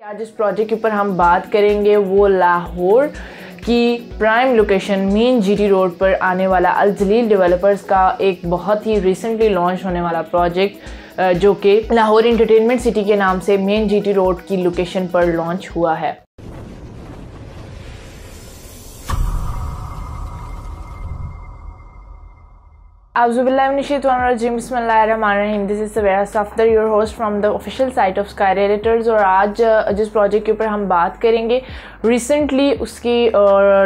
आज जिस प्रोजेक्ट के ऊपर हम बात करेंगे वो लाहौर की prime location main GT road पर आने वाला अल जलील डेवलपर्स का एक बहुत ही रिसेंटली लॉन्च होने वाला प्रोजेक्ट जो कि लाहौर एंटरटेनमेंट सिटी के नाम से मेन जीटी रोड की लोकेशन पर लॉन्च हुआ है। Bismillahirrahmanirrahim. This is Sabera Safdar, your host from the official site of Sky Editors। और आज जिस प्रोजेक्ट के ऊपर हम बात करेंगे रिसेंटली उसकी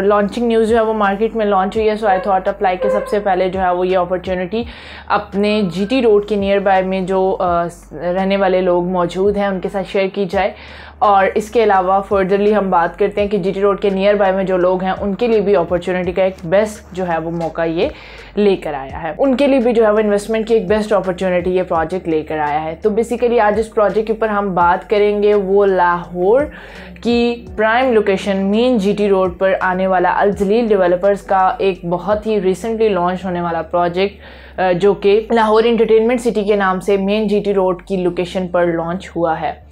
लॉन्चिंग न्यूज़ जो है वो मार्केट में लॉन्च हुई है। सो आई थॉट अप्लाई के सबसे पहले जो है वो ये अपॉर्चुनिटी अपने जीटी रोड के नियर बाय में जो रहने वाले लोग मौजूद हैं उनके साथ शेयर की जाए। और इसके अलावा फर्दरली हम बात करते हैं कि जीटी रोड के नियर बाय में जो लोग हैं उनके लिए भी अपॉर्चुनिटी का एक बेस्ट जो है वो मौका ये लेकर आया है, उनके लिए भी जो है वो इन्वेस्टमेंट की एक बेस्ट अपॉर्चुनिटी ये प्रोजेक्ट लेकर आया है। तो बेसिकली आज इस प्रोजेक्ट के ऊपर हम बात करेंगे वो लाहौर की prime location main GT road पर आने वाला अल जलील डेवलपर्स का एक बहुत ही रिसेंटली लॉन्च होने वाला प्रोजेक्ट जो कि लाहौर एंटरटेनमेंट सिटी के नाम से मेन जीटी रोड की लोकेशन पर लॉन्च हुआ है।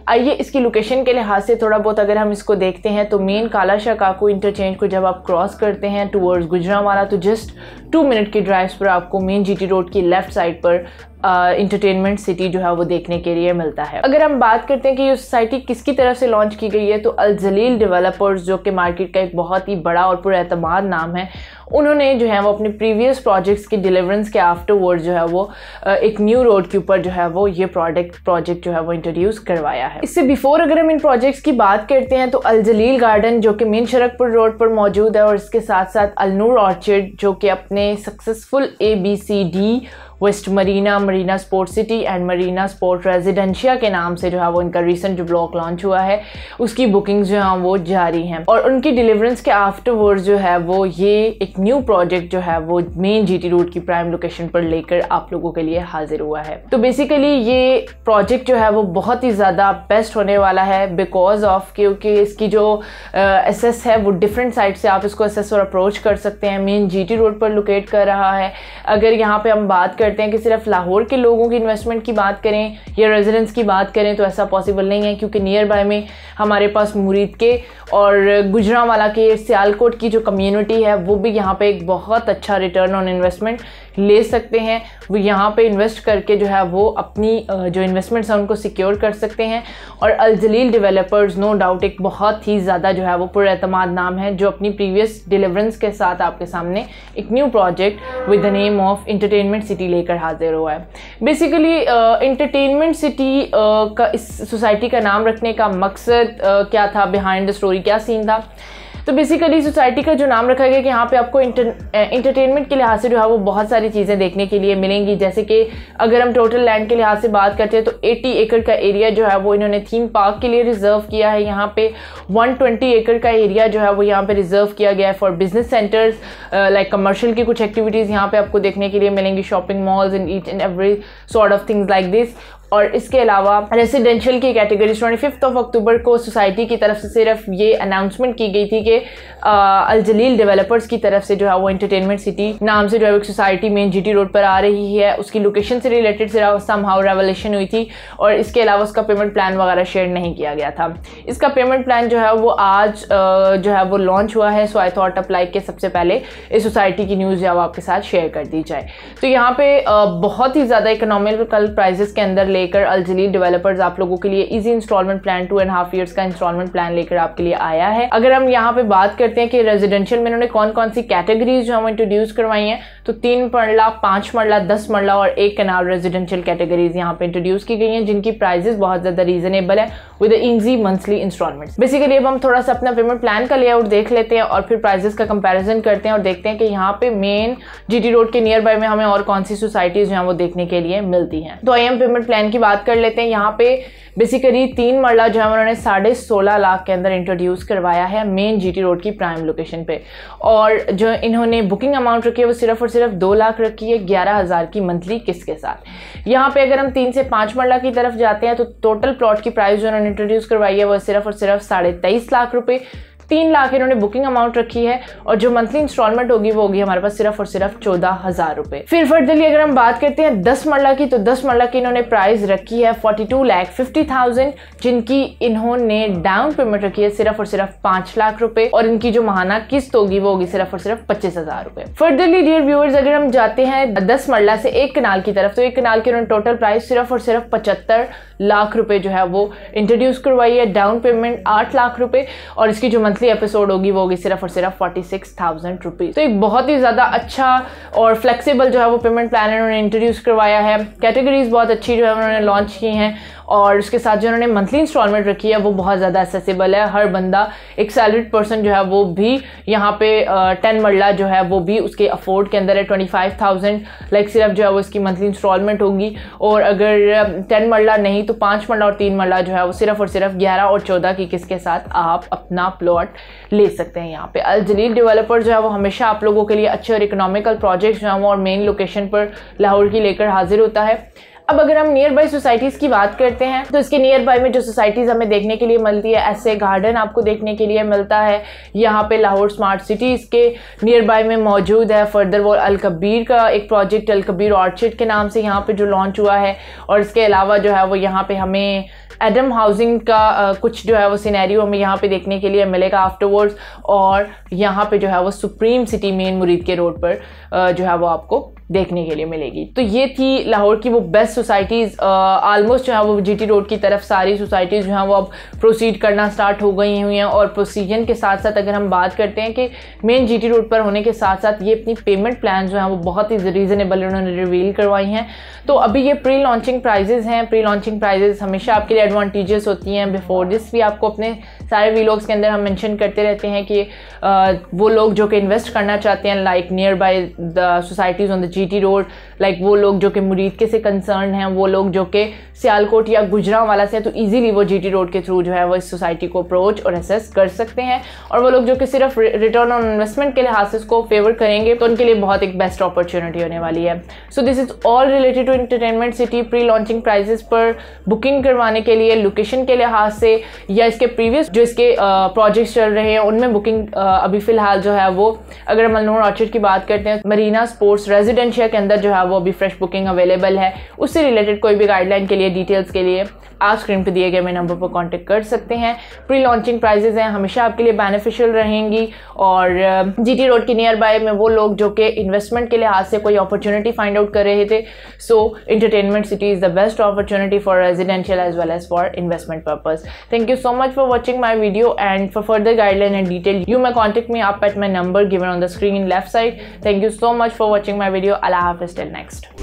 आइए इसकी लोकेशन के लिहाज से थोड़ा बहुत अगर हम इसको देखते हैं तो मेन काला शाह काकू इंटरचेंज को जब आप क्रॉस करते हैं टूवर्ड्स गुजरांवाला तो जस्ट 2 मिनट की ड्राइव्स पर आपको मेन जीटी रोड की लेफ़्ट साइड पर एंटरटेनमेंट सिटी जो है वो देखने के लिए मिलता है। अगर हम बात करते हैं कि ये सोसाइटी किसकी तरफ से लॉन्च की गई है तो अल जलील डेवलपर्स जो कि मार्केट का एक बहुत ही बड़ा और पुरएतमाद नाम है, उन्होंने जो है वो अपने प्रीवियस प्रोजेक्ट्स की डिलीवरेंस के आफ्टरवर्ड जो है वो एक न्यू रोड के ऊपर जो है वो ये प्रोजेक्ट जो है वो इंट्रोड्यूस करवाया है। इससे बिफोर अगर हम इन प्रोजेक्ट्स की बात करते हैं तो अल जलील गार्डन जो कि मेन शरकपुर रोड पर मौजूद है और इसके साथ साथ अल नूर ऑर्चिड जो कि अपने successful ABCD west marina sport city and marina sport residencia के नाम से जो है वो इनका रिसेंट जो ब्लॉक लॉन्च हुआ है उसकी बुकिंग्स जो है वो जारी हैं और उनकी डिलीवरेंस के आफ्टरवर्ड्स जो है वो ये एक न्यू प्रोजेक्ट जो है वो मेन जीटी रोड की प्राइम लोकेशन पर लेकर आप लोगों के लिए हाजिर हुआ है। तो बेसिकली ये प्रोजेक्ट जो है वो बहुत ही ज़्यादा बेस्ट होने वाला है बिकॉज ऑफ क्योंकि इसकी जो एसेस है वो डिफरेंट साइड से आप इसको एसेस और अप्रोच कर सकते हैं। मेन जीटी रोड पर लोकेट कर रहा है। अगर यहाँ पे हम बात करते हैं कि सिर्फ लाहौर के लोगों की इन्वेस्टमेंट की बात करें या रेजिडेंट्स की बात करें तो ऐसा पॉसिबल नहीं है क्योंकि नियर बाय में हमारे पास मुरीद के और गुजरांवाला के सियालकोट की जो कम्युनिटी है वो भी यहाँ पे एक बहुत अच्छा रिटर्न ऑन इन्वेस्टमेंट ले सकते हैं। वो यहाँ पे इन्वेस्ट करके जो है वो अपनी जो इन्वेस्टमेंट्स हैं उनको सिक्योर कर सकते हैं। और अल जलील डेवलपर्स नो डाउट एक बहुत ही ज़्यादा जो है वो पुरएतमाद नाम है जो अपनी प्रीवियस डिलीवरेंस के साथ आपके सामने एक new project with the name of entertainment city लेकर हाजिर हुआ है। बेसिकली एंटरटेनमेंट सिटी का इस सोसाइटी का नाम रखने का मकसद क्या था, बिहाइंड द स्टोरी क्या सीन था। तो बेसिकली सोसाइटी का जो नाम रखा गया कि यहाँ पे आपको एंटरटेनमेंट के लिहाज से जो है वो बहुत सारी चीज़ें देखने के लिए मिलेंगी। जैसे कि अगर हम टोटल लैंड के लिहाज से बात करते हैं तो 80 एकड़ का एरिया जो है वो इन्होंने थीम पार्क के लिए रिजर्व किया है। यहाँ पे 120 एकड़ का एरिया जो है वो यहाँ पे रिजर्व किया गया है for business centres like commercial की कुछ एक्टिविटीज़ यहाँ पे आपको देखने के लिए मिलेंगी, shopping malls and each and every sort of things like this. और इसके अलावा रेसिडेंशियल की कैटेगरी 25 अक्टूबर को सोसाइटी की तरफ से सिर्फ ये अनाउंसमेंट की गई थी कि अल जलील डेवलपर्स की तरफ से जो है वो एंटरटेनमेंट सिटी नाम से जो है एक सोसाइटी मेन जीटी रोड पर आ रही है। उसकी लोकेशन से रिलेटेड समहाउ रेवलेशन हुई थी और इसके अलावा उसका पेमेंट प्लान वगैरह शेयर नहीं किया गया था। इसका पेमेंट प्लान जो है वो आज जो है वो लॉन्च हुआ है। सो आई थॉट अप्लाई के सबसे पहले इस सोसाइटी की न्यूज़ जो है वो आपके साथ शेयर कर दी जाए। तो यहाँ पे बहुत ही ज़्यादा इकोनॉमिकल प्राइजेस के अंदर लेकर अल जलील डेवलपर्स आप लोगों के लिए इजी इंस्टॉलमेंट प्लान 2.5 ईयर्स का इंस्टॉलमेंट प्लान लेकर आपके लिए आया है। अगर हम यहाँ पे बात करते हैं कि रेजिडेंशियल में इन्होंने कौन कौन सी कैटेगरीज जो हम इंट्रोड्यूस करवाई हैं तो 3 मरला, 5 मरला, 10 मरला और 1 कनाल रेजिडेंशियल कैटेगरीज यहाँ पे इंट्रोड्यूस की गई हैं जिनकी प्राइजेस बहुत ज्यादा रीजनेबल है with easy monthly installment. Basically अब हम थोड़ा सा अपना पेमेंट प्लान का लेआउट देख लेते हैं और फिर प्राइजेस का कंपैरिजन करते हैं और देखते हैं कि यहाँ पे मेन जीटी रोड के नियर बाय में हमें और कौन सी सोसाइटीज जो है वो देखने के लिए मिलती हैं। तो आइए हम पेमेंट प्लान की बात कर लेते हैं। यहाँ पे बेसिकली 3 मरला जो है उन्होंने 16.5 लाख के अंदर इंट्रोड्यूस करवाया है मेन जीटी रोड की प्राइम लोकेशन पे और जो इन्होंने बुकिंग अमाउंट रखी है वो सिर्फ और सिर्फ 2 लाख रखी है 11,000 की मंथली किस्त के साथ। यहाँ पे अगर हम 3 से 5 मरला की तरफ जाते हैं तो टोटल प्लॉट की प्राइस जो उन्होंने इंट्रोड्यूस करवाई है वो सिर्फ और सिर्फ 23.5 लाख रुपए 3 लाख इन्होंने बुकिंग अमाउंट रखी है और जो मंथली इंस्टॉलमेंट होगी वो होगी हमारे पास सिर्फ और सिर्फ 14,000 रुपए। फिर फर्दरली अगर हम बात करते हैं 10 मरला की, तो 10 मरला की इन्होंने प्राइस रखी है 42,50,000, जिनकी इन्होंने डाउन पेमेंट रखी है सिर्फ और सिर्फ 5 लाख रुपए और इनकी जो माहाना किस्त होगी वो होगी सिर्फ और सिर्फ 25,000 रुपए। फर्दरली डियर व्यूअर्स, अगर हम जाते हैं 10 मरला से एक कनाल की तरफ, तो एक कनाल की उन्होंने टोटल प्राइस सिर्फ और सिर्फ 75 लाख रुपए जो है वो इंट्रोड्यूस करवाई है, डाउन पेमेंट 8 लाख रुपए और इसकी जो मंथली एपिसोड होगी वो होगी सिर्फ और सिर्फ 46,000 रुपीज। तो एक बहुत ही ज्यादा अच्छा और फ्लेक्सिबल जो है वो पेमेंट प्लान इन्होंने इंट्रोड्यूस करवाया है। कैटेगरीज बहुत अच्छी जो है उन्होंने लॉन्च की हैं और उसके साथ जो उन्होंने मंथली इंस्टॉलमेंट रखी है वो बहुत ज़्यादा एक्सेसिबल है। हर बंदा, एक सैलरीड पर्सन जो है वो भी यहाँ पे 10 मरला जो है वो भी उसके अफोर्ड के अंदर है। 25,000 लाइक सिर्फ जो है वो इसकी मंथली इंस्टॉलमेंट होगी और अगर 10 मरला नहीं तो 5 मरला और 3 मरला जो है वो सिर्फ और सिर्फ 11 और 14 की किस्त के साथ आप अपना प्लॉट ले सकते हैं। यहाँ पे अल जलील डेवलपर जो है वो हमेशा आप लोगों के लिए अच्छे और इकोनॉमिकल प्रोजेक्ट जो है वो और मेन लोकेशन पर लाहौर की लेकर हाजिर होता है। अब अगर हम नियर बाई सोसाइटीज़ की बात करते हैं तो इसके नियर बाई में जो सोसाइटीज़ हमें देखने के लिए मिलती है, ऐसे गार्डन आपको देखने के लिए मिलता है। यहाँ पे लाहौर स्मार्ट सिटी इसके नियर बाई में मौजूद है। फर्दर वो अल कबीर का एक प्रोजेक्ट अल कबीर ऑर्चिड के नाम से यहाँ पे जो लॉन्च हुआ है और इसके अलावा जो है वो यहाँ पे हमें एडम हाउसिंग का कुछ जो है वो सिनेरियो हमें यहाँ पे देखने के लिए मिलेगा आफ्टरवर्ड्स। और यहाँ पे जो है वो सुप्रीम सिटी मेन मुरीद के रोड पर जो है वो आपको देखने के लिए मिलेगी। तो ये थी लाहौर की वो बेस्ट सोसाइटीज़। ऑलमोस्ट जो है वो जीटी रोड की तरफ सारी सोसाइटीज़ जो हैं वो अब प्रोसीड करना स्टार्ट हो गई हुई हैं और प्रोसीजन के साथ साथ अगर हम बात करते हैं कि मेन जीटी रोड पर होने के साथ साथ ये अपनी पेमेंट प्लान जो हैं वो बहुत ही रीज़नेबल उन्होंने रिवील करवाई हैं। तो अभी ये प्री लॉन्चिंग प्राइजेज़ हैं। प्री लॉन्चिंग प्राइजेज़ हमेशा आपके लिए एडवांटेजेस होती हैं। बिफोर दिस भी आपको अपने सारे वीलॉग्स के अंदर हम मेंशन करते रहते हैं कि वो लोग जो कि इन्वेस्ट करना चाहते हैं like near by the societies on the GT road, like वो लोग जो कि मुरीद के से कंसर्न हैं, वो लोग जो कि सियालकोट या गुजरांवाला से, तो इजीली वो जीटी रोड के थ्रू जो है वो इस सोसाइटी को अप्रोच और असेस कर सकते हैं। और वो लोग जो कि सिर्फ रिटर्न ऑन इन्वेस्टमेंट के लिहाज से इसको फेवर करेंगे तो उनके लिए बहुत एक बेस्ट अपॉर्चुनिटी होने वाली है। So this is all related to entertainment city. Pre launching prices पर बुकिंग करवाने के लिए लोकेशन के लिहाज से या इसके प्रीवियस जो इसके प्रोजेक्ट्स चल रहे हैं उनमें बुकिंग अभी फिलहाल जो है वो, अगर हम अल-नूर ऑर्चिड की बात करते हैं, मरीना स्पोर्ट्स रेजिडेंशियल के अंदर जो है वो अभी फ्रेश बुकिंग अवेलेबल है। उससे रिलेटेड कोई भी गाइडलाइन के लिए, डिटेल्स के लिए आप स्क्रीन पे दिए गए मेरे नंबर पर कांटेक्ट कर सकते हैं। प्री लॉन्चिंग प्राइजेस हैं, हमेशा आपके लिए बेनिफिशियल रहेंगी और जीटी रोड की नियर बाय में वो लोग जो कि इन्वेस्टमेंट के लिहाज से कोई अपॉर्चुनिटी फाइंड आउट कर रहे थे, so entertainment city is the best opportunity for residential as well as for investment purpose. Thank you so much for watching my video, and for further guideline and detail you may contact me up at my number given on the screen left side. Thank you so much for watching my video. Allah Hafiz till next.